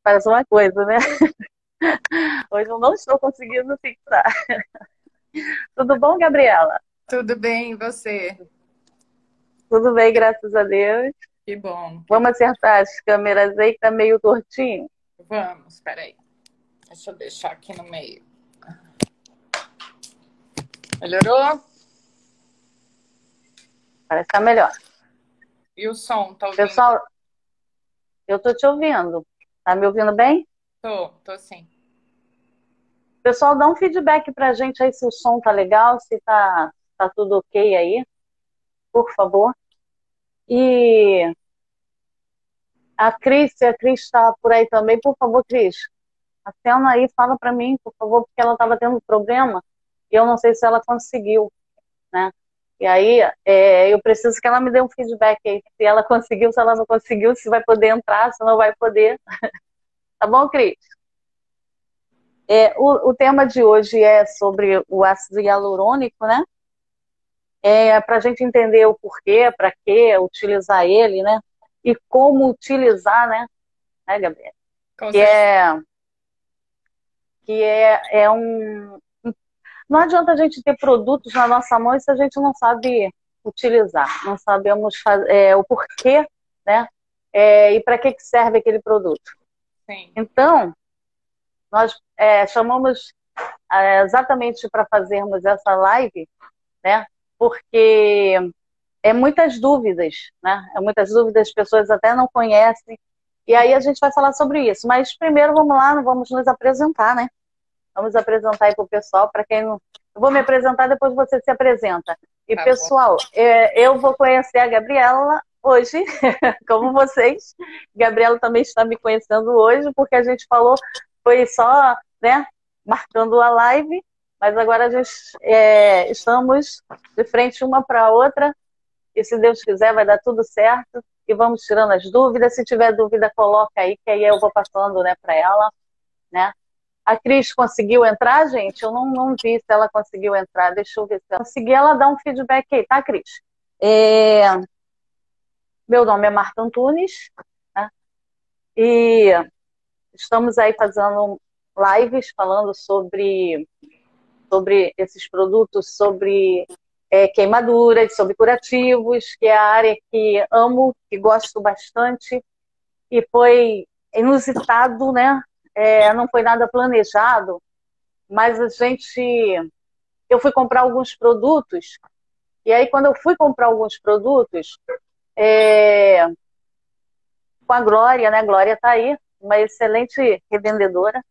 Parece uma coisa, né? Hoje eu não estou conseguindo fixar. Tudo bom, Gabriela? Tudo bem, e você? Tudo bem, graças a Deus. Que bom, que Vamos bom. acertar as câmeras aí, que tá meio tortinho. Vamos, peraí. Deixa eu deixar aqui no meio. Melhorou? Parece que tá melhor. E o som, tá ouvindo? Pessoal, eu tô te ouvindo. Tá me ouvindo bem? Tô sim. Pessoal, dá um feedback pra gente aí se o som tá legal, se tá tudo ok aí, por favor. E se a Cris está por aí também, por favor, Cris, acena aí, fala pra mim, por favor, porque ela estava tendo problema e eu não sei se ela conseguiu, né? E aí, eu preciso que ela me dê um feedback aí, se ela conseguiu, se ela não conseguiu, se vai poder entrar, se não vai poder. Tá bom, Cris? O tema de hoje é sobre o ácido hialurônico, né? Para a gente entender o porquê, para que utilizar ele, né? E como utilizar, né, Gabriela? Com Que certeza. é, que é um. Não adianta a gente ter produtos na nossa mão se a gente não sabe utilizar, não sabemos o porquê, né? E para que serve aquele produto. Sim. Então, nós chamamos exatamente para fazermos essa live, né? Porque muitas dúvidas, né? Muitas dúvidas, as pessoas até não conhecem. E aí a gente vai falar sobre isso. Mas primeiro vamos lá, vamos nos apresentar, né? Vamos apresentar aí para o pessoal, para quem não. Eu vou me apresentar, depois você se apresenta. E Tá bom. pessoal, eu vou conhecer a Gabriela hoje, como vocês. Gabriela também está me conhecendo hoje, porque a gente falou, foi só, né, marcando a live, mas agora a gente estamos de frente uma para a outra, e se Deus quiser vai dar tudo certo, e vamos tirando as dúvidas. Se tiver dúvida, coloca aí, que aí eu vou passando, né, para ela, né? A Cris conseguiu entrar, gente? Eu não vi se ela conseguiu entrar. Deixa eu ver se ela conseguir. Ela dá um feedback aí, tá, Cris? É, Meu nome é Marta Antunes, né? E estamos aí fazendo lives falando sobre esses produtos, sobre queimaduras, sobre curativos, que é a área que amo, que gosto bastante. E foi inusitado, né? Não foi nada planejado, mas eu fui comprar alguns produtos, e aí quando eu fui comprar alguns produtos, é, com a Glória, né? A Glória tá aí, uma excelente revendedora.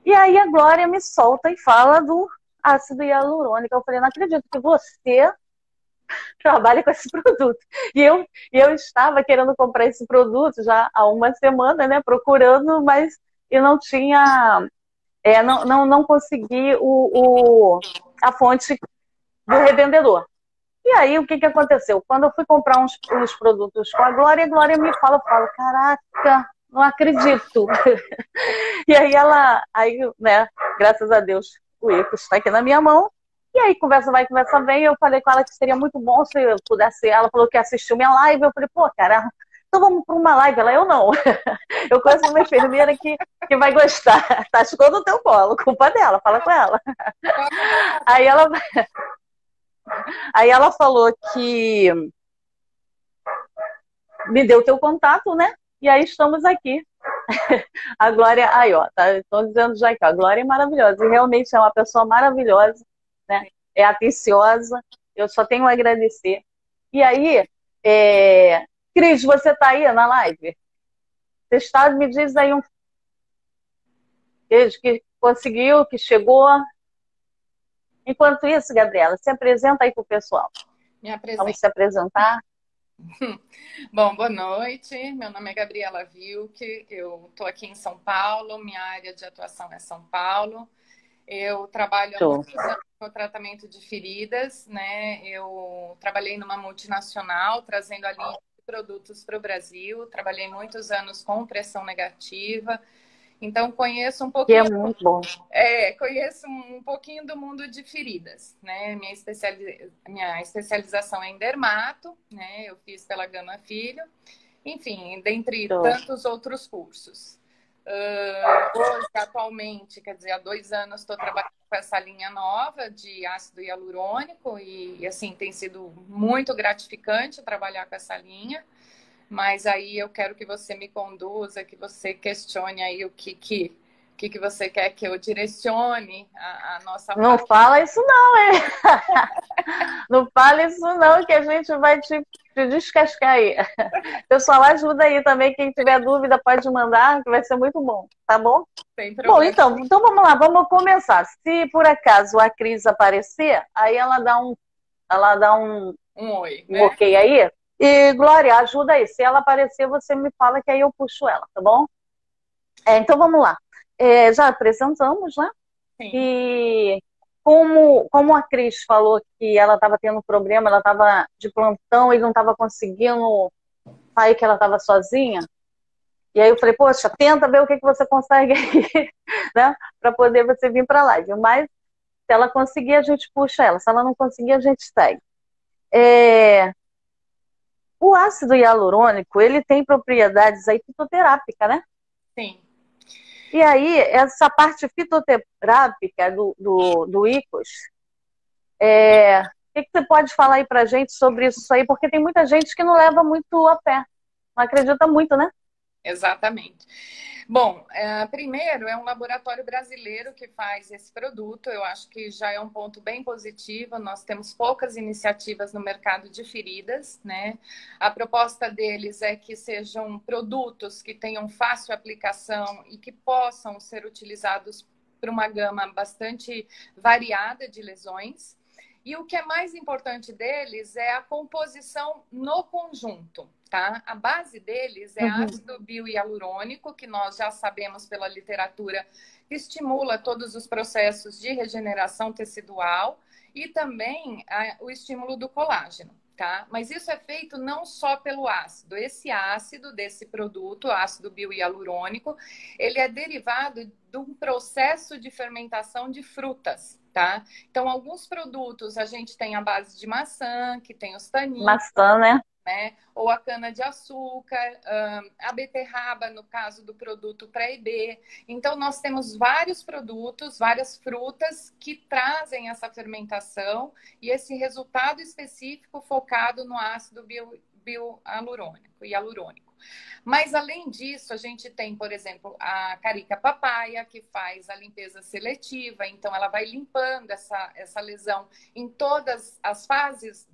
E aí a Glória me solta e fala do ácido hialurônico. Eu falei, não acredito que você trabalha com esse produto. E eu estava querendo comprar esse produto já há uma semana, né? Procurando, mas eu não tinha, não consegui a fonte do revendedor. E aí, o que que aconteceu? Quando eu fui comprar uns produtos com a Glória me fala, eu falo, caraca, não acredito. E aí, né, graças a Deus, o IFO está aqui na minha mão. E aí, conversa vai, conversa vem. Eu falei com ela que seria muito bom se eu pudesse. Ela falou que assistiu minha live. Eu falei, pô, cara, então vamos para uma live. Ela, eu não. Eu conheço uma enfermeira que vai gostar. Tá ficando no teu colo, culpa dela, fala com ela. Pode falar. Aí ela, aí ela falou que me deu teu contato, né? E aí estamos aqui. A Glória, aí ó, tá, estou dizendo já que a Glória é maravilhosa, e realmente é uma pessoa maravilhosa, né? É atenciosa, eu só tenho a agradecer. E aí, Cris, você tá aí na live? Você está, me diz aí um beijo que conseguiu, que chegou. Enquanto isso, Gabriela, se apresenta aí pro pessoal. Me Vamos apresento. se apresentar. Bom, boa noite. Meu nome é Gabriela Vilke. Eu estou aqui em São Paulo. Minha área de atuação é São Paulo. Eu trabalho há Show. muitos anos no tratamento de feridas, né? Eu trabalhei numa multinacional, trazendo ali produtos para o Brasil. Trabalhei muitos anos com pressão negativa. Então, conheço um Que é pouquinho. muito bom. Conheço um pouquinho do mundo de feridas, né? Minha especialização é em dermato, né? Eu fiz pela Gama Filho, enfim, dentre Show. tantos outros cursos. Hoje, atualmente, quer dizer, há 2 anos estou trabalhando com essa linha nova de ácido hialurônico e, assim, tem sido muito gratificante trabalhar com essa linha. Mas aí eu quero que você me conduza, que você questione aí o que você quer que eu direcione a nossa Não fala. fala isso não, hein? Não fala isso não, que a gente vai te descascar aí. Pessoal, ajuda aí também. Quem tiver dúvida pode mandar, que vai ser muito bom, tá bom? Sem Bom, problema. então vamos lá, vamos começar. Se por acaso a Cris aparecer, aí ela dá Um oi, um né? ok aí. E, Glória, ajuda aí. Se ela aparecer, você me fala que aí eu puxo ela, tá bom? Então vamos lá. Já apresentamos, né? Sim. E como a Cris falou que ela estava tendo problema, ela estava de plantão e não estava conseguindo sair, que ela estava sozinha. E aí eu falei, poxa, tenta ver o que você consegue aí, né? Para poder você vir para a live. Mas se ela conseguir, a gente puxa ela. Se ela não conseguir, a gente segue. O ácido hialurônico, ele tem propriedades aí fitoterápicas, né? Sim. E aí, essa parte fitoterápica do ICOS, o que você pode falar aí pra gente sobre isso aí? Porque tem muita gente que não leva muito a pé, não acredita muito, né? Exatamente. Bom, primeiro é um laboratório brasileiro que faz esse produto. Eu acho que já é um ponto bem positivo. Nós temos poucas iniciativas no mercado de feridas, né? A proposta deles é que sejam produtos que tenham fácil aplicação e que possam ser utilizados para uma gama bastante variada de lesões. E o que é mais importante deles é a composição no conjunto, tá? A base deles é ácido biohialurônico, que nós já sabemos pela literatura que estimula todos os processos de regeneração tecidual e também o estímulo do colágeno, tá? Mas isso é feito não só pelo ácido. Esse ácido desse produto, ácido biohialurônico, ele é derivado de um processo de fermentação de frutas, tá? Então, alguns produtos a gente tem a base de maçã, que tem os taninos. Maçã, né? Ou a cana-de-açúcar, a beterraba, no caso do produto pré-IB. Então, nós temos vários produtos, várias frutas que trazem essa fermentação e esse resultado específico focado no ácido biohialurônico e hialurônico. Mas, além disso, a gente tem, por exemplo, a carica papaya, que faz a limpeza seletiva. Então, ela vai limpando essa lesão em todas as fases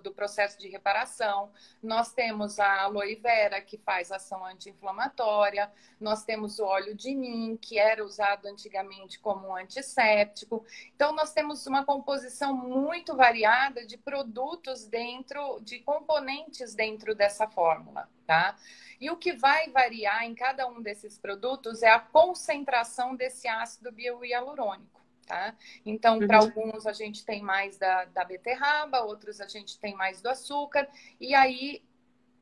do processo de reparação. Nós temos a aloe vera, que faz ação anti-inflamatória. Nós temos o óleo de nim, que era usado antigamente como um antisséptico. Então, nós temos uma composição muito variada de produtos dentro, de componentes dentro dessa fórmula, tá? E o que vai variar em cada um desses produtos é a concentração desse ácido biohialurônico, tá? Então, para alguns a gente tem mais da beterraba, outros a gente tem mais do açúcar, e aí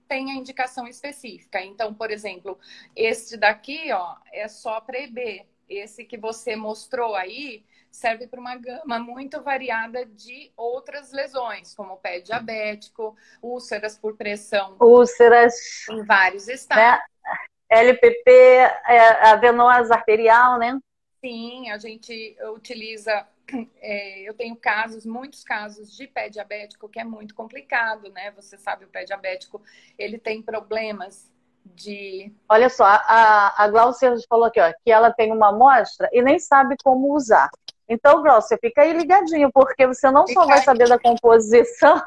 tem a indicação específica. Então, por exemplo, este daqui, ó, é só pré-IB. Esse que você mostrou aí serve para uma gama muito variada de outras lesões, como pé diabético, úlceras por pressão. Úlceras. Em vários estados. Né? LPP, adenosa arterial, né? Sim, a gente utiliza... eu tenho muitos casos de pé diabético que é muito complicado, né? Você sabe, o pé diabético, ele tem problemas de... Olha só, a Glaucia falou aqui, ó, que ela tem uma amostra e nem sabe como usar. Então, Glaucia, fica aí ligadinho, porque você não só vai saber da composição,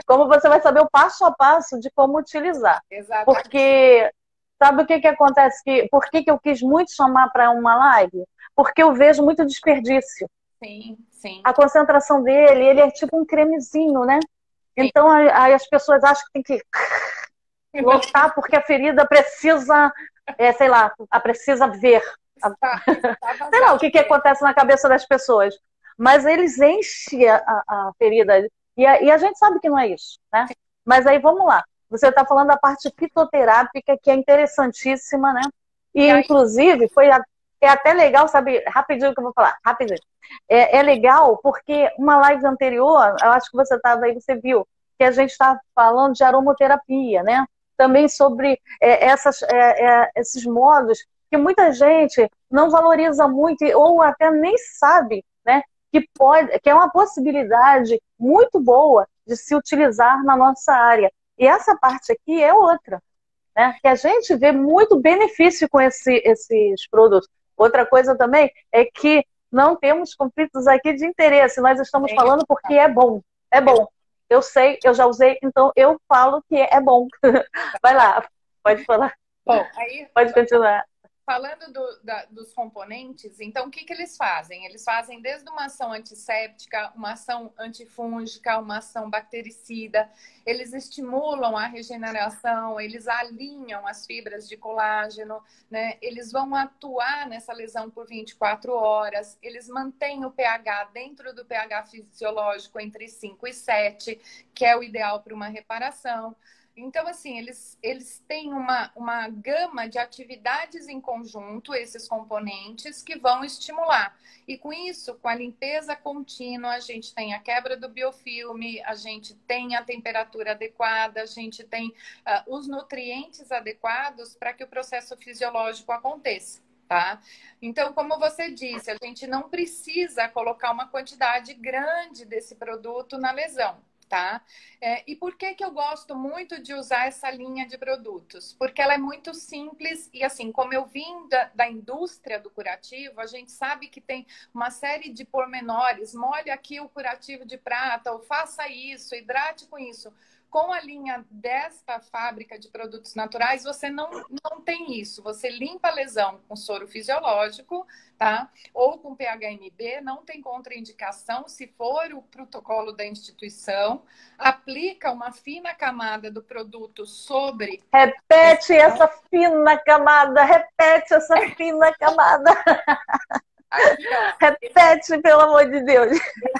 como você vai saber o passo a passo de como utilizar. Exatamente. Porque, sabe o que acontece? Por que eu quis muito chamar para uma live? Porque eu vejo muito desperdício. Sim, sim. A concentração dele, ele é tipo um cremezinho, né? Sim. Então, aí as pessoas acham que tem que lotar porque a ferida precisa, sei lá, precisa ver. Sei lá o que acontece na cabeça das pessoas. Mas eles enchem a ferida. E a gente sabe que não é isso, né? Mas aí, vamos lá. Você está falando da parte fitoterápica, que é interessantíssima, né? E inclusive, é até legal, sabe? Rapidinho que eu vou falar. Rapidinho. É legal porque uma live anterior, eu acho que você estava aí, você viu, que a gente estava falando de aromoterapia, né? Também sobre esses modos que muita gente não valoriza muito ou até nem sabe, né, que é uma possibilidade muito boa de se utilizar na nossa área. E essa parte aqui é outra, né, que a gente vê muito benefício com esses produtos. Outra coisa também é que não temos conflitos aqui de interesse, nós estamos falando porque é bom. É bom. Eu sei, eu já usei, então eu falo que é bom. Vai lá, pode falar. Bom, aí Pode continuar. falando dos componentes, então o que, que eles fazem? Eles fazem desde uma ação antisséptica, uma ação antifúngica, uma ação bactericida, eles estimulam a regeneração, eles alinham as fibras de colágeno, né? Eles vão atuar nessa lesão por 24 horas, eles mantêm o pH dentro do pH fisiológico entre 5 e 7, que é o ideal para uma reparação. Então, assim, eles têm uma gama de atividades em conjunto, esses componentes, que vão estimular. E com isso, com a limpeza contínua, a gente tem a quebra do biofilme, a gente tem a temperatura adequada, a gente tem os nutrientes adequados para que o processo fisiológico aconteça. Tá? Então, como você disse, a gente não precisa colocar uma quantidade grande desse produto na lesão. Tá? E por que eu gosto muito de usar essa linha de produtos? Porque ela é muito simples e, assim, como eu vim da indústria do curativo, a gente sabe que tem uma série de pormenores. Molhe aqui o curativo de prata, ou faça isso, hidrate com isso. Com a linha desta fábrica de produtos naturais, você não tem isso. Você limpa a lesão com soro fisiológico, tá? Ou com PHMB, não tem contraindicação se for o protocolo da instituição. Aplica uma fina camada do produto sobre... Repete essa fina camada, repete essa fina camada. Aqui, ó, repete, pelo amor de Deus.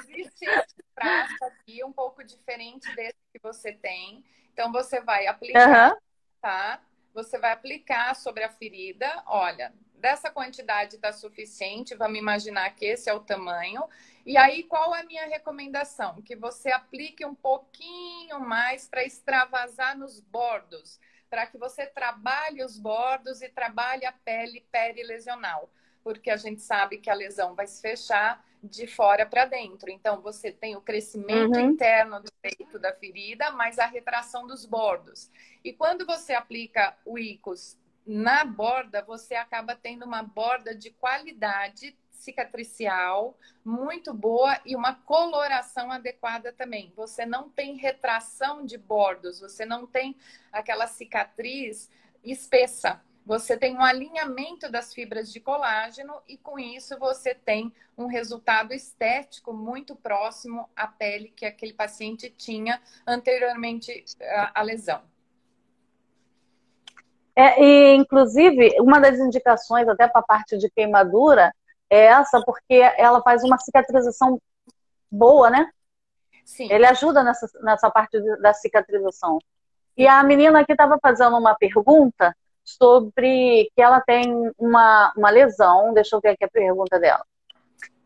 Existe esse frasco aqui, um pouco diferente desse que você tem. Então, você vai aplicar, tá? Você vai aplicar sobre a ferida. Olha, dessa quantidade está suficiente. Vamos imaginar que esse é o tamanho. E aí, qual é a minha recomendação? Que você aplique um pouquinho mais para extravasar nos bordos, para que você trabalhe os bordos e trabalhe a pele perilesional, porque a gente sabe que a lesão vai se fechar de fora para dentro. Então, você tem o crescimento interno do peito da ferida, mas a retração dos bordos. E quando você aplica o ICOS na borda, você acaba tendo uma borda de qualidade cicatricial muito boa e uma coloração adequada também. Você não tem retração de bordos, você não tem aquela cicatriz espessa. Você tem um alinhamento das fibras de colágeno e, com isso, você tem um resultado estético muito próximo à pele que aquele paciente tinha anteriormente à lesão. E, inclusive, uma das indicações até para a parte de queimadura é essa, porque ela faz uma cicatrização boa, né? Sim. Ele ajuda nessa parte da cicatrização. E a menina aqui estava fazendo uma pergunta sobre que ela tem uma lesão. Deixa eu ver aqui a pergunta dela.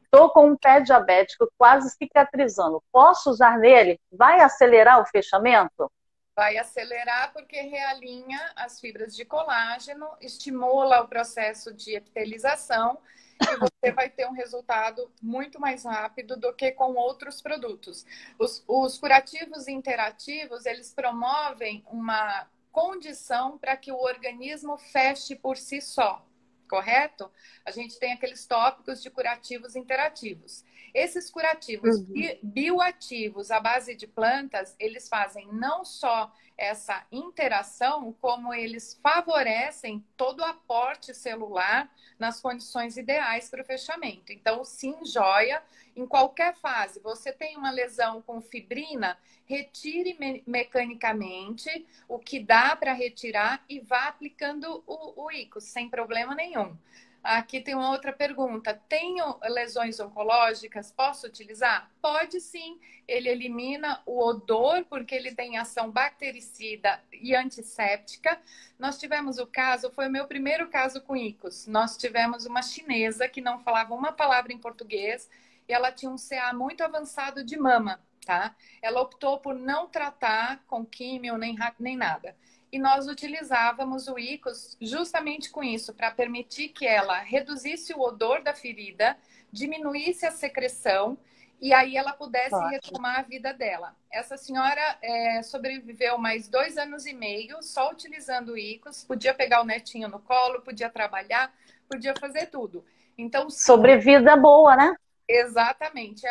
Estou com um pé diabético quase cicatrizando. Posso usar nele? Vai acelerar o fechamento? Vai acelerar porque realinha as fibras de colágeno, estimula o processo de epitelização e você vai ter um resultado muito mais rápido do que com outros produtos. Os curativos interativos, eles promovem uma condição para que o organismo feche por si só, correto? A gente tem aqueles tópicos de curativos interativos. Esses curativos bioativos à base de plantas, eles fazem não só essa interação, como eles favorecem todo o aporte celular nas condições ideais para o fechamento. Então, sim, joia, em qualquer fase, você tem uma lesão com fibrina, retire mecanicamente o que dá para retirar e vá aplicando o ICOS, sem problema nenhum. Aqui tem uma outra pergunta. Tenho lesões oncológicas? Posso utilizar? Pode sim. Ele elimina o odor porque ele tem ação bactericida e antisséptica. Nós tivemos o caso, foi o meu primeiro caso com ICOS. Nós tivemos uma chinesa que não falava uma palavra em português e ela tinha um CA muito avançado de mama, tá? Ela optou por não tratar com químio nem nada. e nós utilizávamos o ICOS justamente com isso, para permitir que ela reduzisse o odor da ferida, diminuísse a secreção e aí ela pudesse Ótimo. retomar a vida dela. Essa senhora sobreviveu mais 2 anos e meio só utilizando o ICOS, podia pegar o netinho no colo, podia trabalhar, podia fazer tudo. Então, sim, Sobrevida boa, né? exatamente.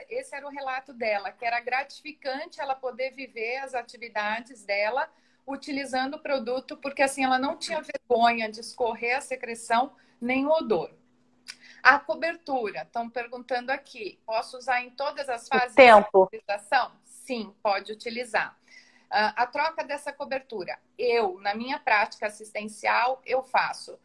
Esse era o relato dela, que era gratificante ela poder viver as atividades dela utilizando o produto, porque assim ela não tinha vergonha de escorrer a secreção nem o odor. A cobertura, estão perguntando aqui, posso usar em todas as O fases tempo. de cicatrização? Sim, pode utilizar. A troca dessa cobertura, na minha prática assistencial, eu faço.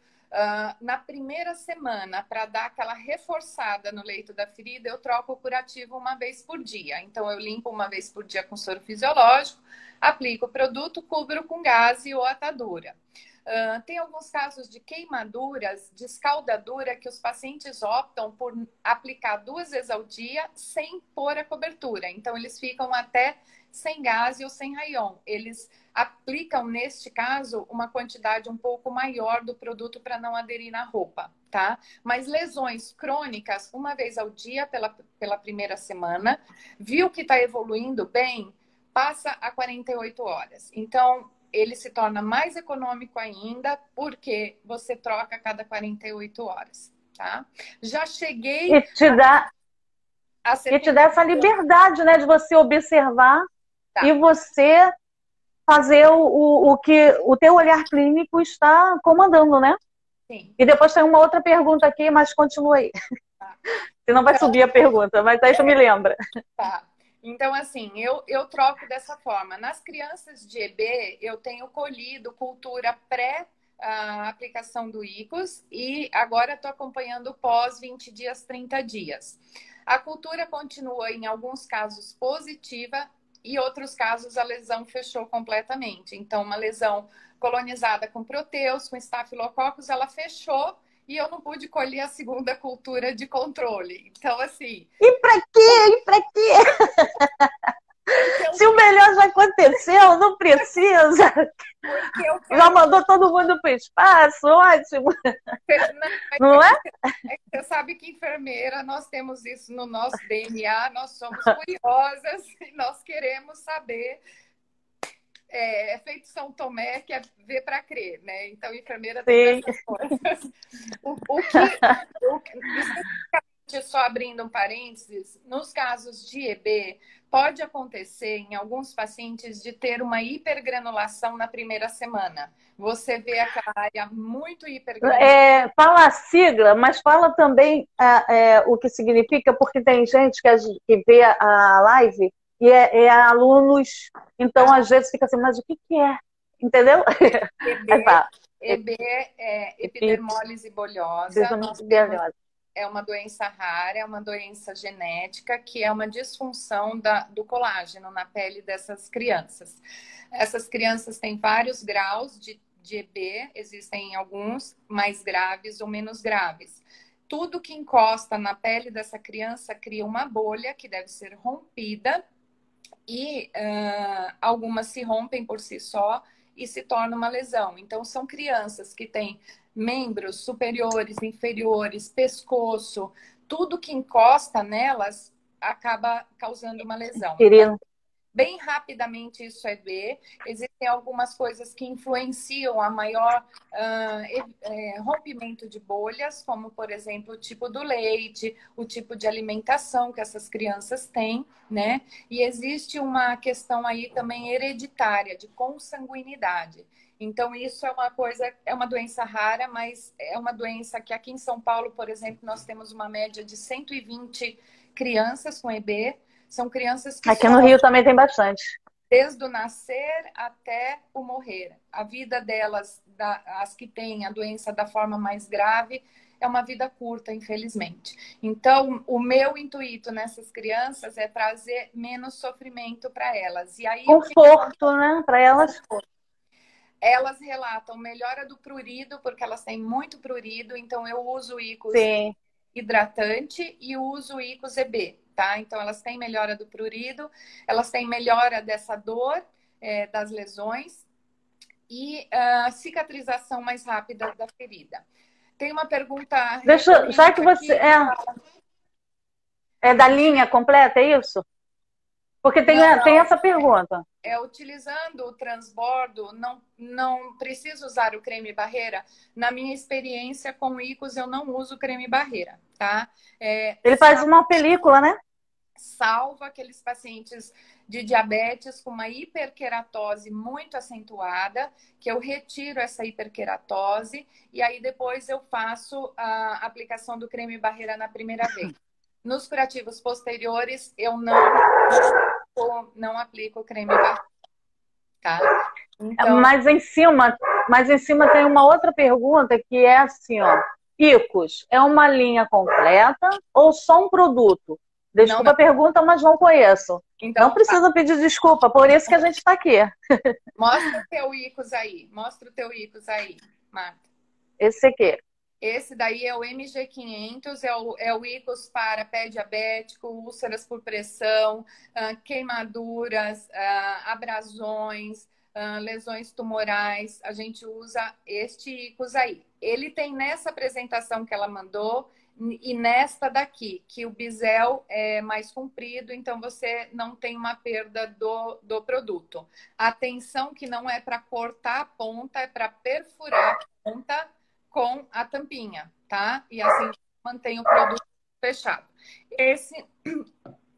Na primeira semana, para dar aquela reforçada no leito da ferida, eu troco o curativo uma vez por dia. Então, eu limpo uma vez por dia com soro fisiológico, aplico o produto, cubro com gaze ou atadura. Tem alguns casos de queimaduras, de escaldadura, que os pacientes optam por aplicar 2 vezes ao dia sem pôr a cobertura. Então, eles ficam até sem gaze ou sem rayon. Eles aplicam, neste caso, uma quantidade um pouco maior do produto para não aderir na roupa, tá? Mas lesões crônicas, 1 vez ao dia pela primeira semana. Viu que está evoluindo bem? Passa a 48 horas. Então, ele se torna mais econômico ainda, porque você troca a cada 48 horas, tá? Já cheguei E te dá, a e te dá essa liberdade, né, de você observar Tá. e você fazer o que o teu olhar clínico está comandando, né? Sim. E depois tem uma outra pergunta aqui, mas continua aí. Tá. Senão vai subir a pergunta, mas aí tu me lembra. Tá. Então, assim, eu troco dessa forma. Nas crianças de EB, eu tenho colhido cultura pré a aplicação do ICOS e agora estou acompanhando pós 20 dias, 30 dias. A cultura continua, em alguns casos, positiva e outros casos a lesão fechou completamente. Então, uma lesão colonizada com proteus, com estafilococcus, ela fechou e eu não pude colher a segunda cultura de controle. Então, assim... E pra quê? E pra quê? Se o melhor já aconteceu, não precisa. Já mandou todo mundo pro espaço, ótimo. Não é? Você sabe que enfermeira, nós temos isso no nosso DNA, nós somos curiosas e nós queremos saber. É feito São Tomé, que é ver para crer, né? Então, enfermeira tem essas coisas. Só abrindo um parênteses, nos casos de EB, pode acontecer em alguns pacientes de ter uma hipergranulação na primeira semana. Você vê aquela área muito hipergranulada. Fala a sigla, mas fala também o que significa, porque tem gente que vê a live e é alunos, então às vezes fica assim, mas o que é? Entendeu? EB é epidermólise bolhosa. É uma doença rara, é uma doença genética, que é uma disfunção do colágeno na pele dessas crianças. Essas crianças têm vários graus de EB, existem alguns mais graves ou menos graves. Tudo que encosta na pele dessa criança cria uma bolha que deve ser rompida e algumas se rompem por si só e se torna uma lesão. Então, são crianças que têm membros superiores, inferiores, pescoço, tudo que encosta nelas acaba causando uma lesão. Então, bem rapidamente isso é ver. Existem algumas coisas que influenciam a maior rompimento de bolhas, como, por exemplo, o tipo do leite, o tipo de alimentação que essas crianças têm, né? E existe uma questão aí também hereditária, de consanguinidade. Então, isso é uma coisa, é uma doença rara, mas é uma doença que aqui em São Paulo, por exemplo, nós temos uma média de 120 crianças com EB. São crianças que aqui no Rio também tem bastante. Desde o nascer até o morrer. A vida delas, as que têm a doença da forma mais grave, é uma vida curta, infelizmente. Então, o meu intuito nessas crianças é trazer menos sofrimento para elas. E aí, conforto, né? Para elas. Elas relatam melhora do prurido, porque elas têm muito prurido, então eu uso o ICOS hidratante e uso o ICOS EB, tá? Então elas têm melhora do prurido, elas têm melhora dessa dor, das lesões, e a cicatrização mais rápida da ferida. Tem uma pergunta Já que você aqui, é da linha completa, é isso? Porque tem essa pergunta. Utilizando o transbordo, não preciso usar o creme barreira. Na minha experiência com ICOS, eu não uso creme barreira, tá? Ele faz uma película, né? Salva aqueles pacientes de diabetes com uma hiperqueratose muito acentuada, que eu retiro essa hiperqueratose e aí depois eu faço a aplicação do creme barreira na primeira vez. Nos curativos posteriores, eu não aplico creme barreira, tá? Então... Mas em cima tem uma outra pergunta que é assim, ó. ICOS é uma linha completa ou só um produto? Desculpa a pergunta, mas não conheço. Então, não precisa pedir desculpa, por isso que a gente está aqui. Mostra o teu ICOS aí. Mostra o teu ICOS aí, Marta. Esse aqui. Esse daí é o MG500, é o ICOS para pé diabético, úlceras por pressão, queimaduras, abrasões, lesões tumorais. A gente usa este ICOS aí. Ele tem nessa apresentação que ela mandou e nesta daqui, que o bisel é mais comprido, então você não tem uma perda do produto. Atenção que não é para cortar a ponta, é para perfurar a ponta com a tampinha, tá? E assim mantém o produto fechado. Esse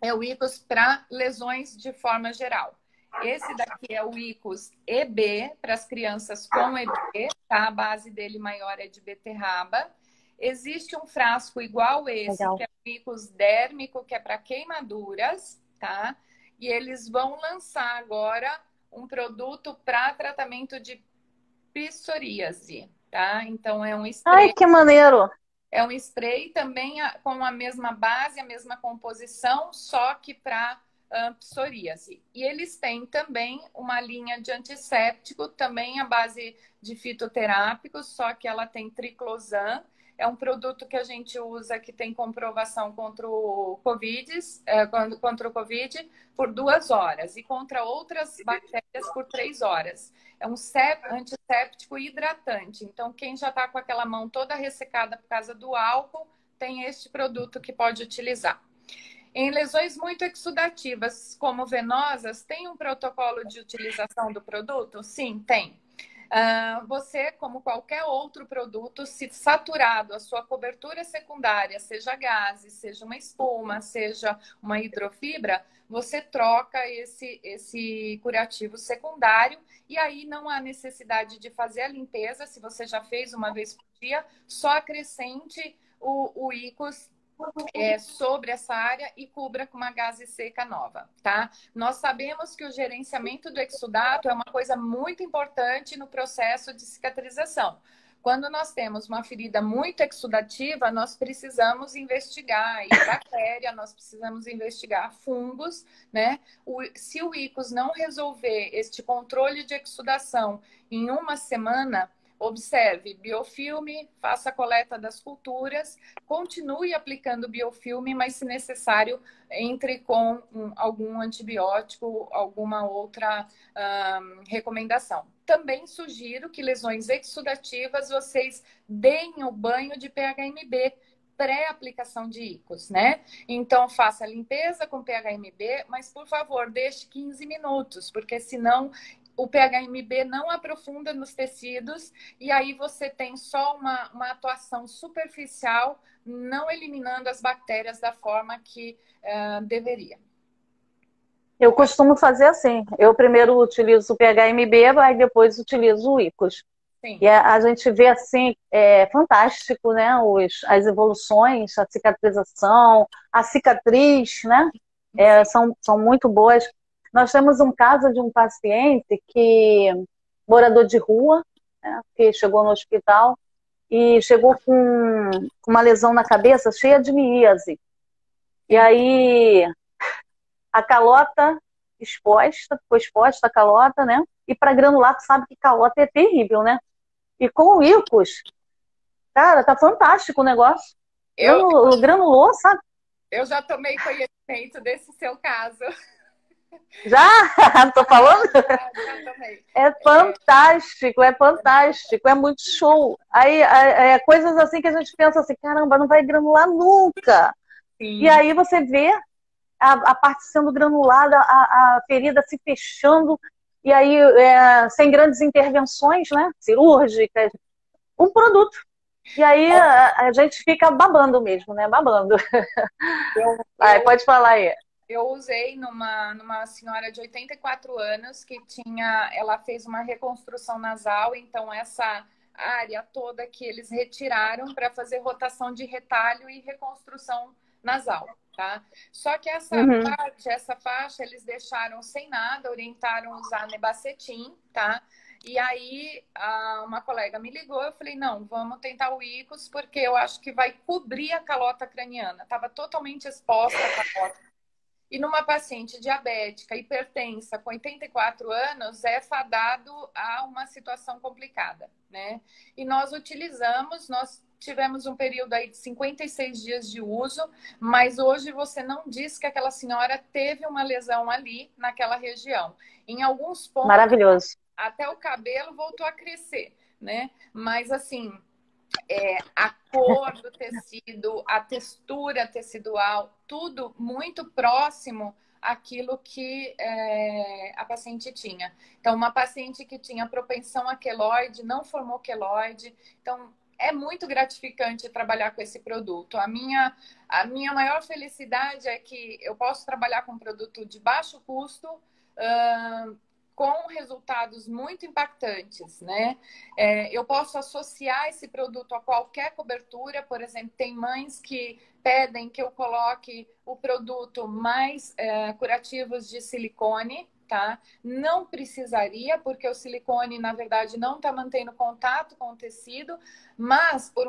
é o ICOS para lesões de forma geral. Esse daqui é o ICOS EB, para as crianças com EB, tá? A base dele maior é de beterraba. Existe um frasco igual esse, que é o ICOS dérmico, que é para queimaduras, tá? E eles vão lançar agora um produto para tratamento de psoríase, tá? Então é um spray. Ai, que maneiro! É um spray também com a mesma base, a mesma composição, só que para psoríase. E eles têm também uma linha de antisséptico, também à base de fitoterápicos, só que ela tem triclosan. É um produto que a gente usa que tem comprovação contra o Covid, por 2 horas e contra outras bactérias por 3 horas. É um antisséptico hidratante. Então, quem já está com aquela mão toda ressecada por causa do álcool, tem este produto que pode utilizar. Em lesões muito exudativas, como venosas, tem um protocolo de utilização do produto? Sim, tem. Você, como qualquer outro produto, se saturado, a sua cobertura secundária, seja gases, seja uma espuma, seja uma hidrofibra, você troca esse curativo secundário e aí não há necessidade de fazer a limpeza, se você já fez uma vez por dia, só acrescente o ICOS sobre essa área e cubra com uma gase seca nova, tá? Nós sabemos que o gerenciamento do exudato é uma coisa muito importante no processo de cicatrização. Quando nós temos uma ferida muito exudativa, nós precisamos investigar a bactéria, nós precisamos investigar fungos, né? Se o ICOS não resolver este controle de exudação em 1 semana, observe biofilme, faça a coleta das culturas, continue aplicando biofilme, mas se necessário, entre com algum antibiótico, alguma outra recomendação. Também sugiro que lesões exudativas vocês deem o banho de PHMB, pré-aplicação de ICOS, né? Então, faça a limpeza com PHMB, mas, por favor, deixe 15 minutos, porque senão o PHMB não aprofunda nos tecidos e aí você tem só uma atuação superficial, não eliminando as bactérias da forma que deveria. Eu costumo fazer assim. Eu primeiro utilizo o PHMB, aí depois utilizo o ICOS. Sim. E a gente vê assim, fantástico, né? As evoluções, a cicatrização, a cicatriz, né? São muito boas. Nós temos um caso de um paciente morador de rua, né, que chegou no hospital e chegou com uma lesão na cabeça cheia de miíase. E aí a calota ficou exposta a calota, né? E para granulato, sabe que calota é terrível, né? E com o ICOS, cara, tá fantástico o negócio. Granulou, sabe? Eu já tomei conhecimento desse seu caso. Já? Tô falando? Já também. É fantástico, é fantástico, é muito show. Aí, coisas assim que a gente pensa assim, caramba, não vai granular nunca. E Sim. aí você vê a parte sendo granulada, a ferida se fechando, e aí sem grandes intervenções, né, cirúrgicas, um produto. E aí a gente fica babando mesmo, né, babando. Eu, Vai, eu pode falar aí. Eu usei numa senhora de 84 anos que ela fez uma reconstrução nasal, então essa área toda que eles retiraram para fazer rotação de retalho e reconstrução nasal, tá? Só que Uhum. essa faixa, eles deixaram sem nada, orientaram a usar nebacetim, tá? E aí uma colega me ligou, eu falei, não, vamos tentar o ICOS, porque eu acho que vai cobrir a calota craniana. Estava totalmente exposta a calota. E numa paciente diabética, hipertensa, com 84 anos, é fadado a uma situação complicada, né? E nós tivemos um período aí de 56 dias de uso, mas hoje você não diz que aquela senhora teve uma lesão ali, naquela região. Em alguns pontos, Maravilhoso. até o cabelo voltou a crescer, né? Mas assim, a cor do tecido, a textura tecidual, tudo muito próximo àquilo que a paciente tinha. Então, uma paciente que tinha propensão a queloide não formou queloide. Então, é muito gratificante trabalhar com esse produto. A minha maior felicidade é que eu posso trabalhar com um produto de baixo custo, com resultados muito impactantes, né? Eu posso associar esse produto a qualquer cobertura, por exemplo, tem mães que pedem que eu coloque o produto mais curativos de silicone, tá? Não precisaria, porque o silicone, na verdade, não está mantendo contato com o tecido, mas por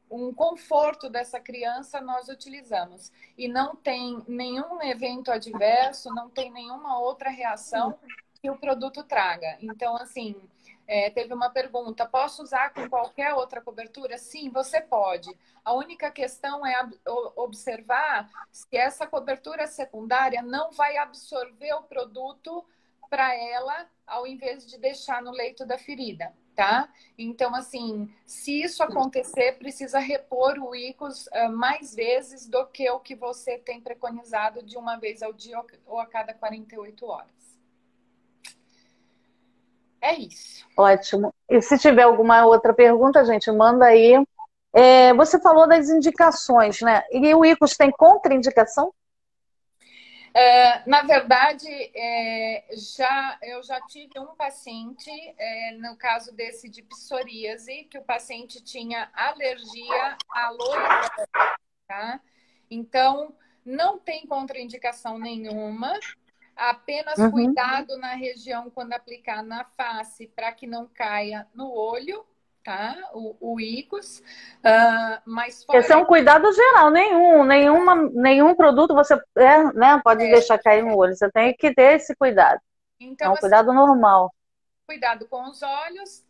um conforto dessa criança, nós utilizamos. E não tem nenhum evento adverso, não tem nenhuma outra reação que o produto traga. Então, assim, teve uma pergunta: posso usar com qualquer outra cobertura? Sim, você pode. A única questão é observar se essa cobertura secundária não vai absorver o produto para ela, ao invés de deixar no leito da ferida, tá? Então, assim, se isso acontecer, precisa repor o ICOS mais vezes do que o que você tem preconizado de uma vez ao dia ou a cada 48 horas. É isso. Ótimo. E se tiver alguma outra pergunta, gente, manda aí. Você falou das indicações, né? E o ICOS tem contraindicação? Na verdade, eu já tive um paciente, no caso desse de psoríase, que o paciente tinha alergia à aloe vera, tá? Então, não tem contraindicação nenhuma. Apenas cuidado na região quando aplicar na face para que não caia no olho, tá? O ICOS. Mas fora... Esse é um cuidado geral, nenhum produto você né, pode deixar cair no olho. Você tem que ter esse cuidado. Então, é um cuidado normal. Cuidado com os olhos.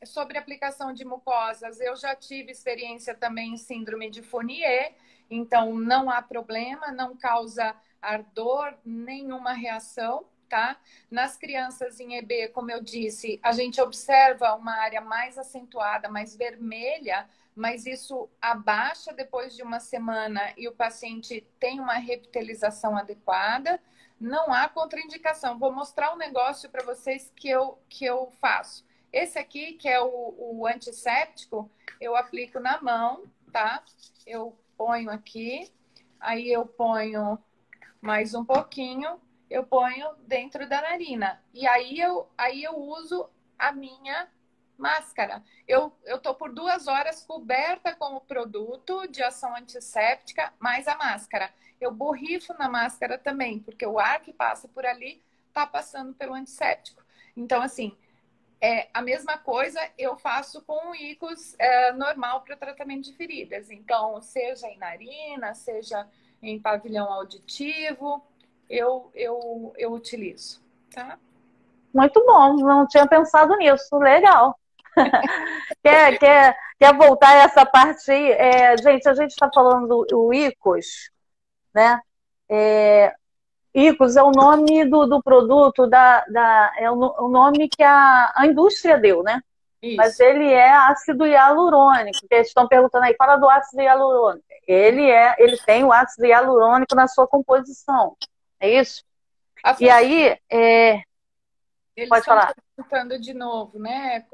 Sobre aplicação de mucosas, eu já tive experiência também em síndrome de Fournier, então não há problema, não causa ardor, nenhuma reação, tá? Nas crianças em EB, como eu disse, a gente observa uma área mais acentuada, mais vermelha, mas isso abaixa depois de uma semana e o paciente tem uma revitalização adequada. Não há contraindicação. Vou mostrar um negócio para vocês que eu faço. Esse aqui, que é o antisséptico, eu aplico na mão, tá? Eu ponho aqui, aí eu ponho mais um pouquinho, eu ponho dentro da narina. E aí eu uso a minha máscara. Eu tô por 2 horas coberta com o produto de ação antisséptica, mais a máscara. Eu borrifo na máscara também, porque o ar que passa por ali tá passando pelo antisséptico. Então, assim, a mesma coisa eu faço com o ICOS normal para o tratamento de feridas. Então, seja em narina, seja em pavilhão auditivo, eu utilizo, tá? Muito bom, não tinha pensado nisso. Legal. Quer voltar a essa parte aí? Gente, a gente está falando do ICOS, né? Icos é o nome do produto, é o nome que a indústria deu, né? Mas Isso. ele é ácido hialurônico, que eles estão perguntando aí, fala do ácido hialurônico. Ele tem o ácido hialurônico na sua composição, é isso? A E função, aí, eles pode estão falar. perguntando de novo, né?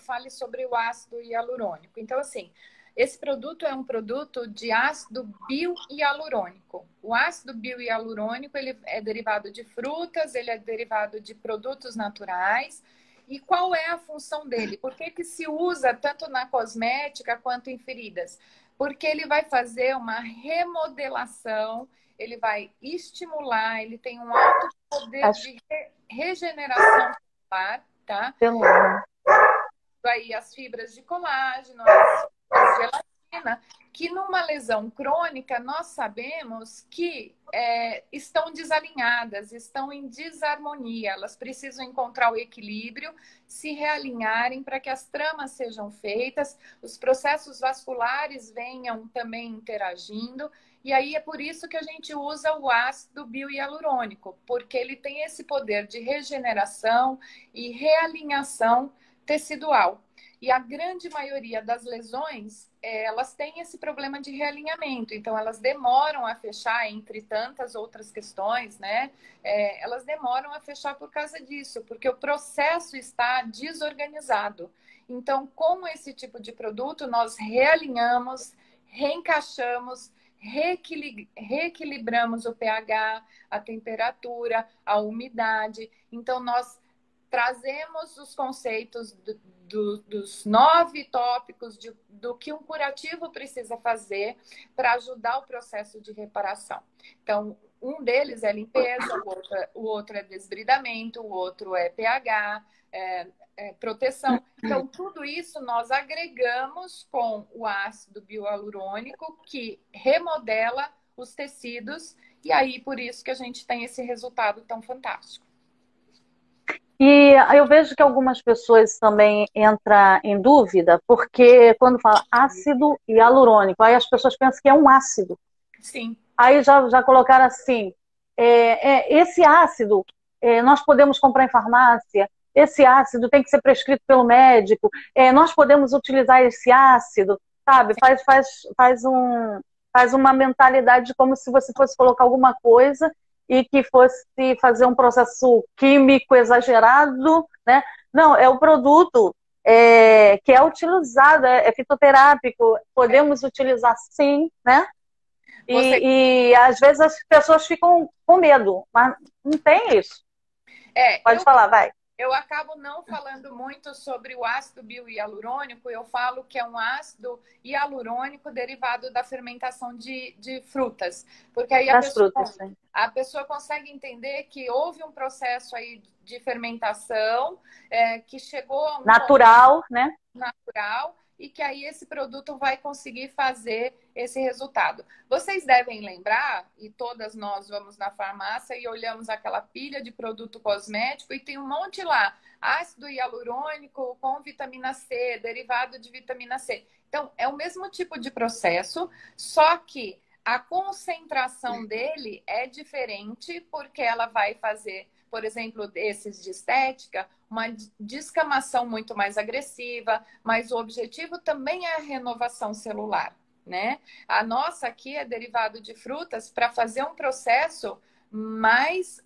Fale sobre o ácido hialurônico. Então, assim, esse produto é um produto de ácido biohialurônico. O ácido biohialurônico, ele é derivado de frutas, ele é derivado de produtos naturais. E qual é a função dele? Por que que se usa tanto na cosmética quanto em feridas? Porque ele vai fazer uma remodelação, ele vai estimular, ele tem um alto poder Acho de regeneração celular, tá? que eu não. Aí as fibras de colágeno, as fibras de gelatina, que numa lesão crônica nós sabemos que estão desalinhadas, estão em desarmonia, elas precisam encontrar o equilíbrio, se realinharem para que as tramas sejam feitas, os processos vasculares venham também interagindo. E aí é por isso que a gente usa o ácido biohialurônico, porque ele tem esse poder de regeneração e realinhação tecidual. E a grande maioria das lesões, elas têm esse problema de realinhamento. Então, elas demoram a fechar, entre tantas outras questões, né? Elas demoram a fechar por causa disso, porque o processo está desorganizado. Então, com esse tipo de produto, nós realinhamos, reencaixamos, reequilibramos o pH, a temperatura, a umidade. Então, nós trazemos os conceitos dos 9 tópicos do que um curativo precisa fazer para ajudar o processo de reparação. Então, um deles é limpeza, o outro é desbridamento, o outro é pH, proteção. Então, tudo isso nós agregamos com o ácido biohialurônico, que remodela os tecidos, e aí por isso que a gente tem esse resultado tão fantástico. E eu vejo que algumas pessoas também entram em dúvida, porque quando fala ácido hialurônico, aí as pessoas pensam que é um ácido. Sim. Aí já colocaram assim, esse ácido nós podemos comprar em farmácia, esse ácido tem que ser prescrito pelo médico, nós podemos utilizar esse ácido, sabe? Faz uma mentalidade como se você fosse colocar alguma coisa e que fosse fazer um processo químico exagerado, né? Não, é o produto que é utilizado, é fitoterápico, podemos utilizar sim, né? E às vezes as pessoas ficam com medo, mas não tem isso. Pode falar, vai. Eu acabo não falando muito sobre o ácido biohialurônico, eu falo que é um ácido hialurônico derivado da fermentação de frutas. Porque aí a pessoa consegue entender que houve um processo aí de fermentação que chegou a um natural, né? Natural, e que aí esse produto vai conseguir fazer esse resultado. Vocês devem lembrar, e todas nós vamos na farmácia e olhamos aquela pilha de produto cosmético e tem um monte lá, ácido hialurônico com vitamina C, derivado de vitamina C. Então, é o mesmo tipo de processo, só que a concentração dele é diferente porque ela vai fazer, por exemplo, desses de estética, uma descamação muito mais agressiva, mas o objetivo também é a renovação celular, né? A nossa aqui é derivado de frutas para fazer um processo mais,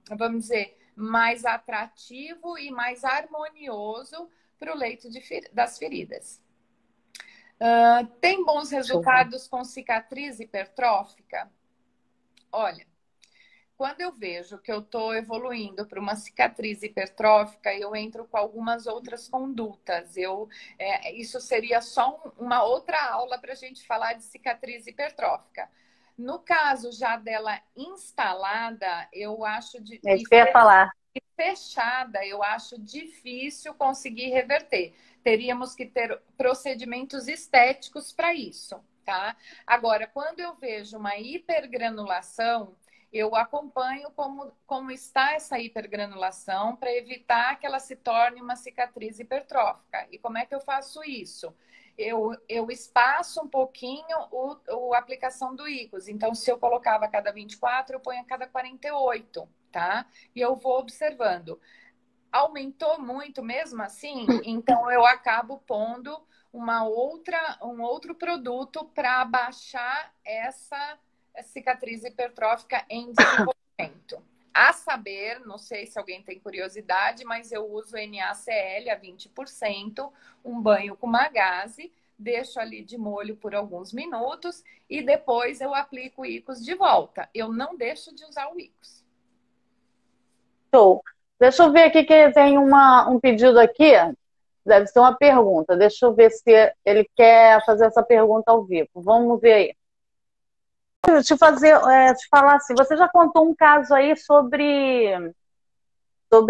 vamos dizer, mais atrativo e mais harmonioso para o leito das feridas. Tem bons resultados com cicatriz hipertrófica? Olha, quando eu vejo que eu estou evoluindo para uma cicatriz hipertrófica, eu entro com algumas outras condutas. Isso seria só uma outra aula para a gente falar de cicatriz hipertrófica. No caso já dela instalada, eu acho e fechada, eu acho difícil conseguir reverter. Teríamos que ter procedimentos estéticos para isso, tá? Agora, quando eu vejo uma hipergranulação, eu acompanho como está essa hipergranulação para evitar que ela se torne uma cicatriz hipertrófica. E como é que eu faço isso? Eu espaço um pouquinho a aplicação do ICOS. Então, se eu colocava a cada 24, eu ponho a cada 48, tá? E eu vou observando. Aumentou muito mesmo assim, então eu acabo pondo um outro produto para abaixar essa cicatriz hipertrófica em desenvolvimento. A saber, não sei se alguém tem curiosidade, mas eu uso NaCl a 20%, um banho com uma gaze, deixo ali de molho por alguns minutos e depois eu aplico o ICOS de volta. Eu não deixo de usar o ICOS. Show. Deixa eu ver aqui que tem um pedido aqui. Deve ser uma pergunta. Deixa eu ver se ele quer fazer essa pergunta ao vivo. Vamos ver aí. Te falar assim, você já contou um caso aí sobre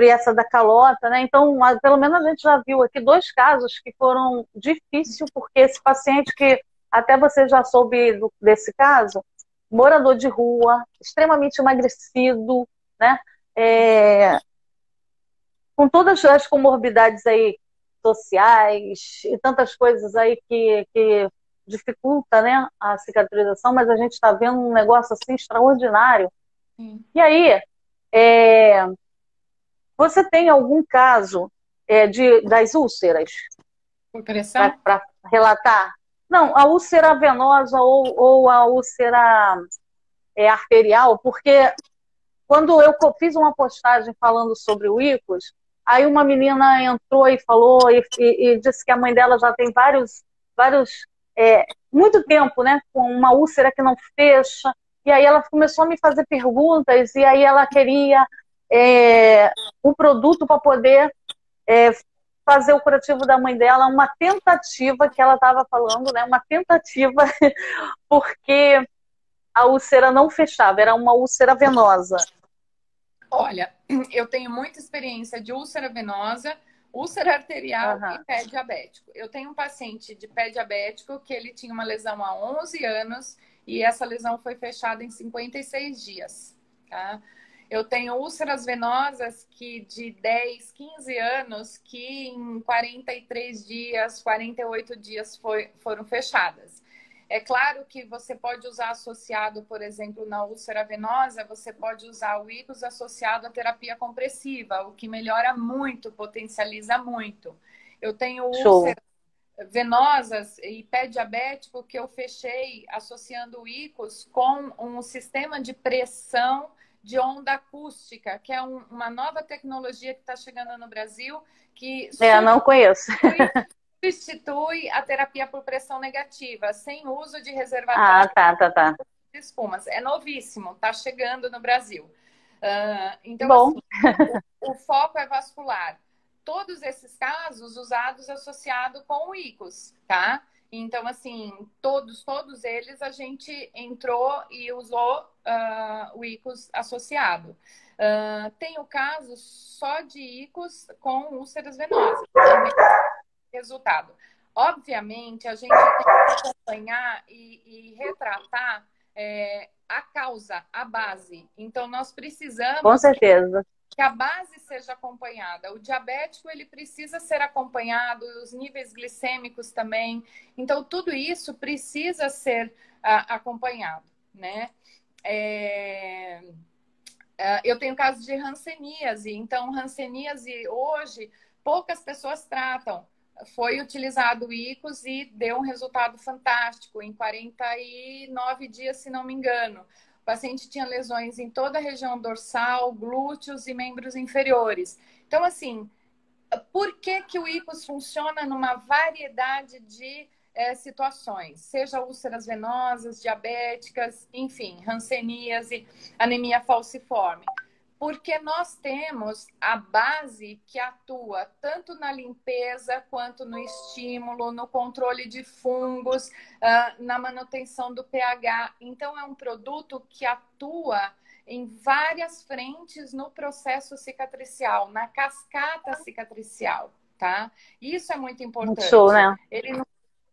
essa da calota, né? Então, pelo menos a gente já viu aqui 2 casos que foram difíceis, porque esse paciente que até você já soube desse caso, morador de rua, extremamente emagrecido, né? Com todas as comorbidades aí sociais e tantas coisas aí que dificulta, né, a cicatrização, mas a gente está vendo um negócio assim extraordinário. Sim. E aí, você tem algum caso das úlceras? Por pressão? Para relatar? Não, a úlcera venosa ou a úlcera arterial, porque quando eu fiz uma postagem falando sobre o ICOS, aí uma menina entrou e falou e disse que a mãe dela já tem muito tempo, né, com uma úlcera que não fecha, e aí ela começou a me fazer perguntas, e aí ela queria um produto para poder fazer o curativo da mãe dela, uma tentativa que ela estava falando, né, uma tentativa, porque a úlcera não fechava, era uma úlcera venosa. Olha, eu tenho muita experiência de úlcera venosa, úlcera arterial e pé diabético. Eu tenho um paciente de pé diabético que ele tinha uma lesão há 11 anos e essa lesão foi fechada em 56 dias, tá? Eu tenho úlceras venosas que de 10, 15 anos que em 43 dias, 48 dias foram fechadas. É claro que você pode usar associado, por exemplo, na úlcera venosa, você pode usar o ICOS associado à terapia compressiva, o que melhora muito, potencializa muito. Eu tenho úlceras venosas e pé diabético que eu fechei associando o ICOS com um sistema de pressão de onda acústica, que é uma nova tecnologia que está chegando no Brasil, que não conheço. Substitui a terapia por pressão negativa, sem uso de reservatório de espumas. É novíssimo, está chegando no Brasil. Então, assim, o foco é vascular. Todos esses casos usados associado com o ICOS, tá? Então, assim, todos eles a gente entrou e usou o ICOS associado. Tem o caso só de ICOS com úlceras venosas. Resultado. Obviamente, a gente tem que acompanhar e retratar a causa, a base. Então, nós precisamos com certeza que a base seja acompanhada. O diabético, ele precisa ser acompanhado, os níveis glicêmicos também. Então, tudo isso precisa ser acompanhado, né? Eu tenho caso de hanseníase. Então, hanseníase hoje, poucas pessoas tratam. Foi utilizado o ICOS e deu um resultado fantástico, em 49 dias, se não me engano. O paciente tinha lesões em toda a região dorsal, glúteos e membros inferiores. Então, assim, por que o ICOS funciona numa variedade de situações? Seja úlceras venosas, diabéticas, enfim, hanseníase, anemia falciforme. Porque nós temos a base que atua tanto na limpeza quanto no estímulo, no controle de fungos, na manutenção do pH. Então, é um produto que atua em várias frentes no processo cicatricial, na cascata cicatricial, tá? Isso é muito importante. Show, né?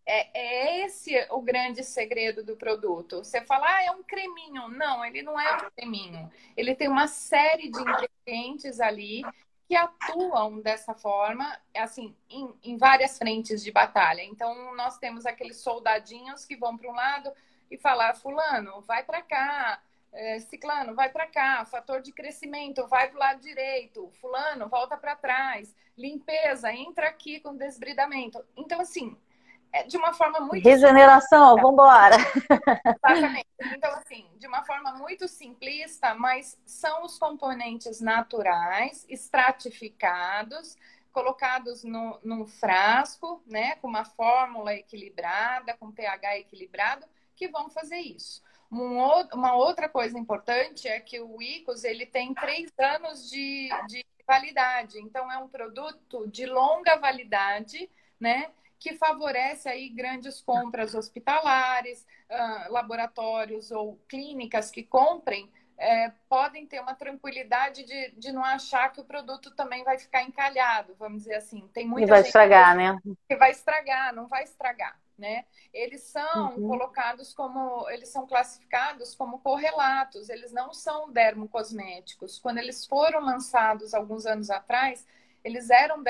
É esse o grande segredo do produto. Você fala, ah, é um creminho. Não, ele não é um creminho. Ele tem uma série de ingredientes ali que atuam dessa forma, assim, em várias frentes de batalha. Então, nós temos aqueles soldadinhos que vão para um lado e falar, fulano, vai para cá, ciclano, vai para cá, fator de crescimento, vai para o lado direito, fulano, volta para trás, limpeza, entra aqui com desbridamento. Então, assim, de uma forma muito Regeneração, vamos embora. exatamente. Então, assim, de uma forma muito simplista, mas são os componentes naturais, estratificados, colocados num frasco, né, com uma fórmula equilibrada, com pH equilibrado, que vão fazer isso. Uma outra coisa importante é que o ICOS, ele tem 3 anos de validade. Então, é um produto de longa validade, né, que favorece aí grandes compras hospitalares, laboratórios ou clínicas que comprem, podem ter uma tranquilidade de não achar que o produto também vai ficar encalhado, vamos dizer assim. Tem E muita vai gente estragar, né? que vai estragar, não vai estragar, né? Eles são Uhum. colocados como, eles são classificados como correlatos, eles não são dermocosméticos. Quando eles foram lançados alguns anos atrás, eles eram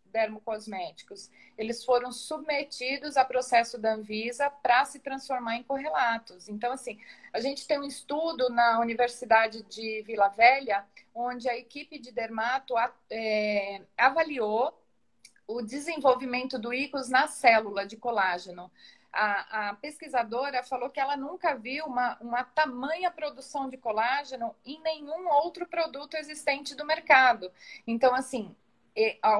dermocosméticos. Eles foram submetidos a processo da Anvisa para se transformar em correlatos. Então, assim, a gente tem um estudo na Universidade de Vila Velha, onde a equipe de dermato avaliou o desenvolvimento do ICOS na célula de colágeno. A pesquisadora falou que ela nunca viu uma tamanha produção de colágeno em nenhum outro produto existente do mercado. Então, assim,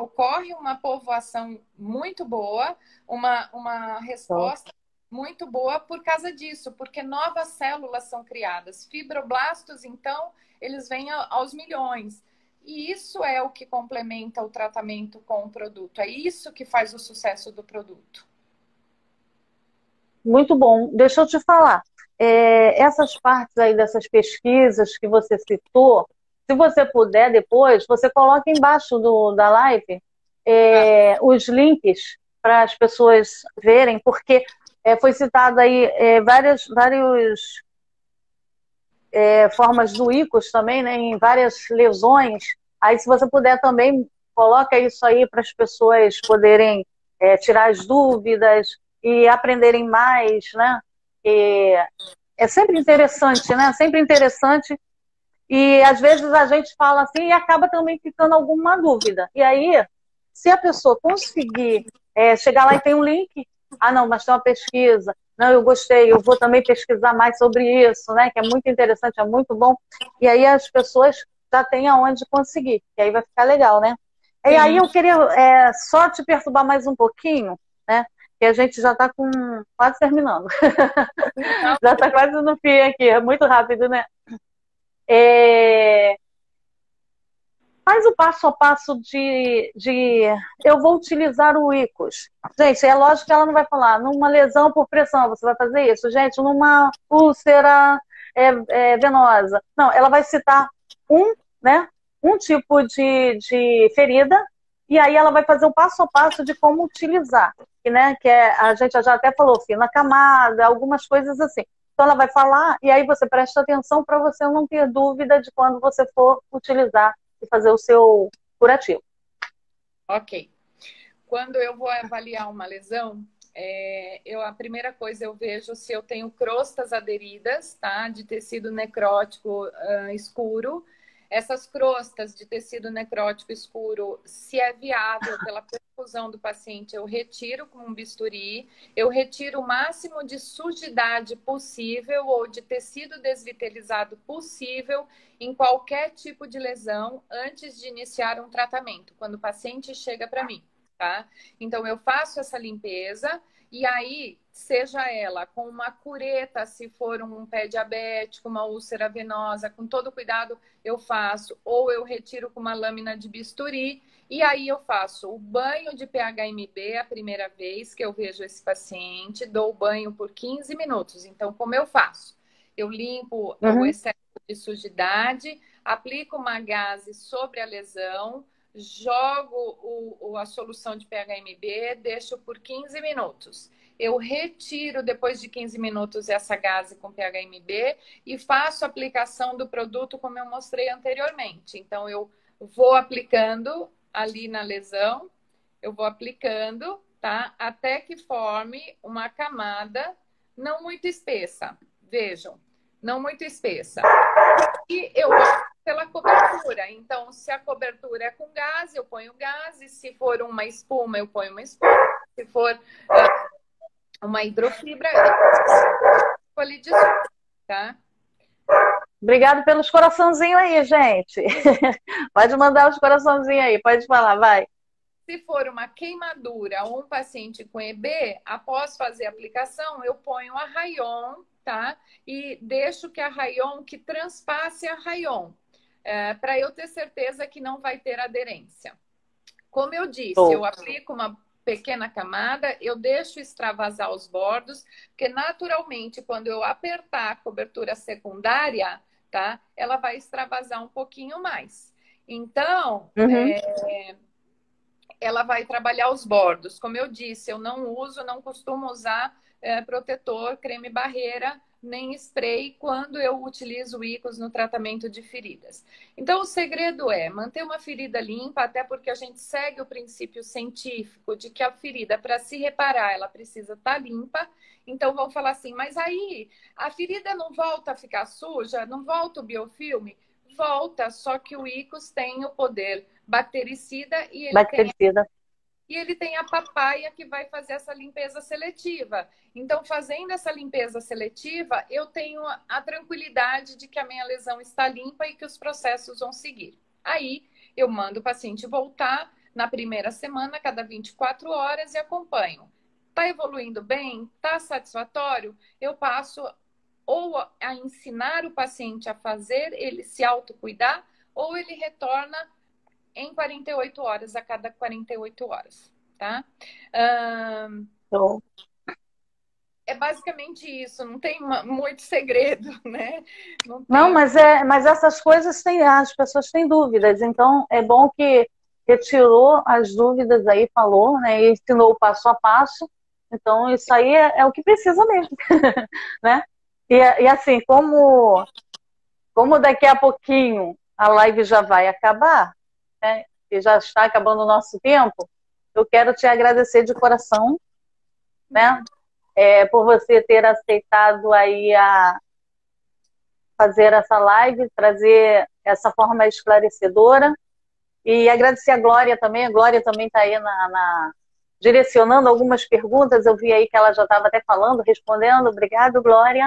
ocorre uma povoação muito boa, uma resposta muito boa por causa disso, porque novas células são criadas. Fibroblastos, então, eles vêm aos milhões. E isso é o que complementa o tratamento com o produto. É isso que faz o sucesso do produto. Muito bom. Deixa eu te falar. Essas partes aí dessas pesquisas que você citou, se você puder depois, você coloca embaixo da live Tá. os links para as pessoas verem, porque foi citado aí várias formas do ICOS também, né, em várias lesões. Aí, se você puder também, coloca isso aí para as pessoas poderem tirar as dúvidas e aprenderem mais, né? E é sempre interessante, né? Sempre interessante. E às vezes a gente fala assim e acaba também ficando alguma dúvida. E aí, se a pessoa conseguir chegar lá e tem um link, ah, não, mas tem uma pesquisa, não, eu gostei, eu vou também pesquisar mais sobre isso, né? Que é muito interessante, é muito bom. E aí as pessoas já têm aonde conseguir, e aí vai ficar legal, né? E aí Sim. eu queria só te perturbar mais um pouquinho, né? Que a gente já está quase terminando. Então, Já está quase no fim aqui, é muito rápido, né? É, Faz o passo a passo de eu vou utilizar o ICOS. Gente, é lógico que ela não vai falar numa lesão por pressão, você vai fazer isso. Gente, numa úlcera venosa. Não, ela vai citar né, um tipo de ferida e aí ela vai fazer o passo a passo de como utilizar. Né, que a gente já até falou, fina camada, algumas coisas assim. Então ela vai falar e aí você presta atenção para você não ter dúvida de quando você for utilizar e fazer o seu curativo. ok. Quando eu vou avaliar uma lesão, a primeira coisa eu vejo se eu tenho crostas aderidas, tá? De tecido necrótico escuro. Essas crostas de tecido necrótico escuro, se é viável pela perfusão do paciente, eu retiro com um bisturi, eu retiro o máximo de sujidade possível ou de tecido desvitalizado possível em qualquer tipo de lesão antes de iniciar um tratamento, quando o paciente chega para mim. Tá? Então, eu faço essa limpeza e aí, seja ela com uma cureta, se for um pé diabético, uma úlcera venosa, com todo cuidado eu faço, ou eu retiro com uma lâmina de bisturi e aí eu faço o banho de PHMB a primeira vez que eu vejo esse paciente, dou o banho por 15 minutos. Então, como eu faço? Eu limpo o excesso de sujidade, aplico uma gaze sobre a lesão, jogo a solução de PHMB, deixo por 15 minutos. Eu retiro depois de 15 minutos essa gase com PHMB e faço a aplicação do produto como eu mostrei anteriormente. Então, eu vou aplicando ali na lesão, eu vou aplicando, tá? Até que forme uma camada não muito espessa. Vejam, não muito espessa. E eu opto pela cobertura. Então, se a cobertura é com gás, eu ponho gás. E se for uma espuma, eu ponho uma espuma. Se for uma hidrofibra, eu escolho, tá? Obrigado pelos coraçãozinhos aí, gente. Pode mandar os coraçãozinhos aí, pode falar, vai. Se for uma queimadura ou um paciente com EB, após fazer a aplicação, eu ponho a rayon, tá? E deixo que a rayon, que transpasse a rayon, para eu ter certeza que não vai ter aderência. Como eu disse, eu aplico uma pequena camada, eu deixo extravasar os bordos, porque naturalmente, quando eu apertar a cobertura secundária, tá? Ela vai extravasar um pouquinho mais. Então, ela vai trabalhar os bordos. Como eu disse, eu não costumo usar protetor, creme barreira, nem spray quando eu utilizo o ICOS no tratamento de feridas. Então, o segredo é manter uma ferida limpa, até porque a gente segue o princípio científico de que a ferida, para se reparar, ela precisa estar limpa. Então, vão falar assim, mas aí a ferida não volta a ficar suja? Não volta o biofilme? Volta, só que o ICOS tem o poder bactericida e ele tem a papaya que vai fazer essa limpeza seletiva. Então, fazendo essa limpeza seletiva, eu tenho a tranquilidade de que a minha lesão está limpa e que os processos vão seguir. Aí, eu mando o paciente voltar na primeira semana, cada 24 horas, e acompanho. Está evoluindo bem? Está satisfatório? Eu passo ou a ensinar o paciente a fazer, ele se autocuidar, ou ele retorna em 48 horas, a cada 48 horas, tá? É basicamente isso, não tem muito segredo, né? Não, mas essas coisas as pessoas têm dúvidas, então é bom que retirou as dúvidas aí, falou, né? E ensinou o passo a passo, então isso aí é o que precisa mesmo, né? E assim, como daqui a pouquinho a live já vai acabar, né? E já está acabando o nosso tempo, eu quero te agradecer de coração, né? Por você ter aceitado aí a fazer essa live, trazer essa forma esclarecedora. E agradecer a Glória também está aí direcionando algumas perguntas, eu vi aí que ela já estava até falando, respondendo. Obrigado, Glória.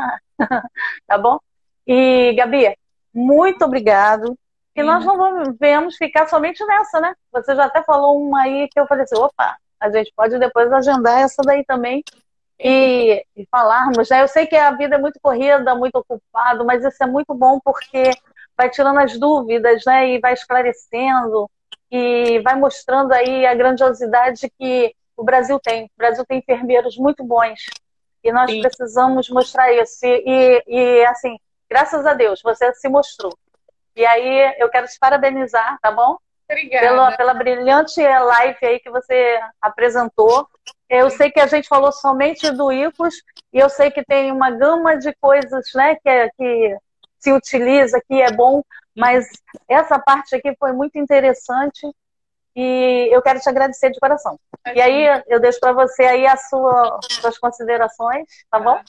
Tá bom? E, Gabi, muito obrigado. E nós não vamos ficar somente nessa, né? Você já até falou uma aí que eu falei assim, opa, a gente pode depois agendar essa daí também e falarmos, né? Eu sei que a vida é muito corrida, muito ocupada, mas isso é muito bom porque vai tirando as dúvidas, né? E vai esclarecendo e vai mostrando aí a grandiosidade que o Brasil tem. O Brasil tem enfermeiros muito bons e nós precisamos mostrar isso. E assim, graças a Deus, você se mostrou. E aí eu quero te parabenizar, tá bom? Obrigada. Pela brilhante live aí que você apresentou. Eu sei que a gente falou somente do ICOS e eu sei que tem uma gama de coisas, né, que se utiliza, que é bom, mas essa parte aqui foi muito interessante e eu quero te agradecer de coração. E aí eu deixo para você aí suas considerações, tá bom?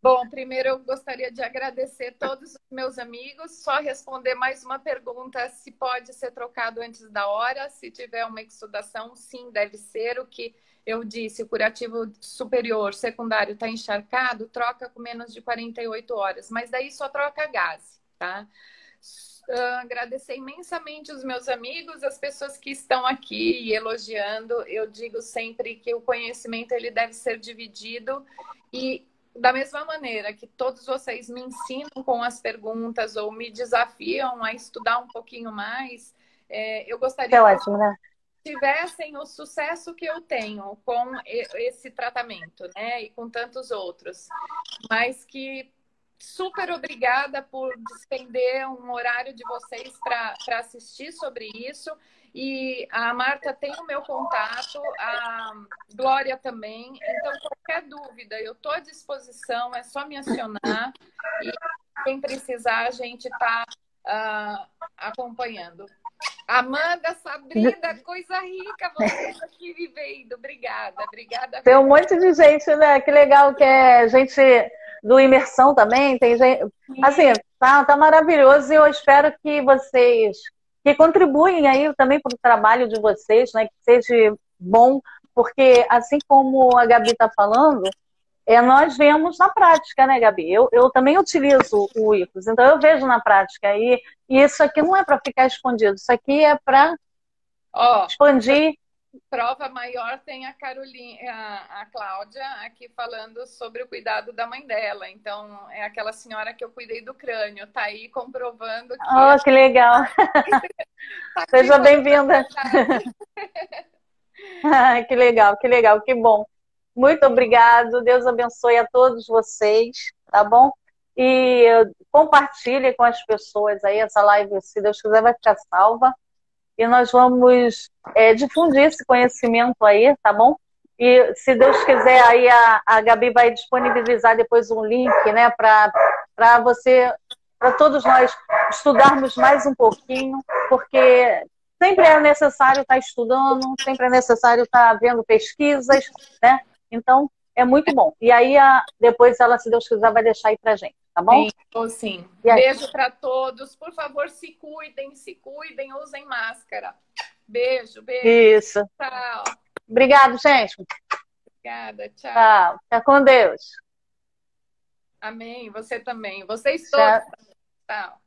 Bom, primeiro eu gostaria de agradecer todos os meus amigos, só responder mais uma pergunta, se pode ser trocado antes da hora, se tiver uma exudação, sim, deve ser. O que eu disse, o curativo superior, secundário está encharcado, troca com menos de 48 horas, mas daí só troca gás, tá? Agradecer imensamente os meus amigos, as pessoas que estão aqui elogiando. Eu digo sempre que o conhecimento ele deve ser dividido e da mesma maneira que todos vocês me ensinam com as perguntas ou me desafiam a estudar um pouquinho mais, eu gostaria que tivessem o sucesso que eu tenho com esse tratamento, né? E com tantos outros. Mas que super obrigada por despender um horário de vocês para assistir sobre isso. E a Marta tem o meu contato, a Glória também. Então, qualquer dúvida, eu estou à disposição, é só me acionar. E quem precisar, a gente está acompanhando. Amanda, Sabrina, coisa rica, vocês aqui vivendo. Obrigada, obrigada. Tem um monte de gente, né? Que legal que é gente do Imersão também. Tem gente. Assim, tá maravilhoso e eu espero que vocês que contribuem aí também para o trabalho de vocês, né? Que seja bom, porque assim como a Gabi está falando, nós vemos na prática, né, Gabi? Eu também utilizo o IFOS, então eu vejo na prática. E isso aqui não é para ficar escondido, isso aqui é para expandir. Prova maior tem a Caroline, a Cláudia aqui falando sobre o cuidado da mãe dela. Então, é aquela senhora que eu cuidei do crânio, tá aí comprovando que... Oh, que legal! Seja bem-vinda! Que legal, que legal, que bom. Muito obrigado, Deus abençoe a todos vocês, tá bom? E compartilhe com as pessoas aí, essa live, se Deus quiser, vai ficar salva. E nós vamos difundir esse conhecimento aí, tá bom? E se Deus quiser, aí a Gabi vai disponibilizar depois um link, né, para você, para todos nós estudarmos mais um pouquinho, porque sempre é necessário estar estudando, sempre é necessário estar vendo pesquisas, né? Então, é muito bom. E aí, depois ela, se Deus quiser, vai deixar aí pra gente, tá bom? Sim. Beijo para todos. Por favor, se cuidem, usem máscara. Beijo, beijo. Isso. Tchau. Obrigado, gente. Obrigada, tchau. Tchau. Fica com Deus. Amém. Você também. Vocês todos. Tchau.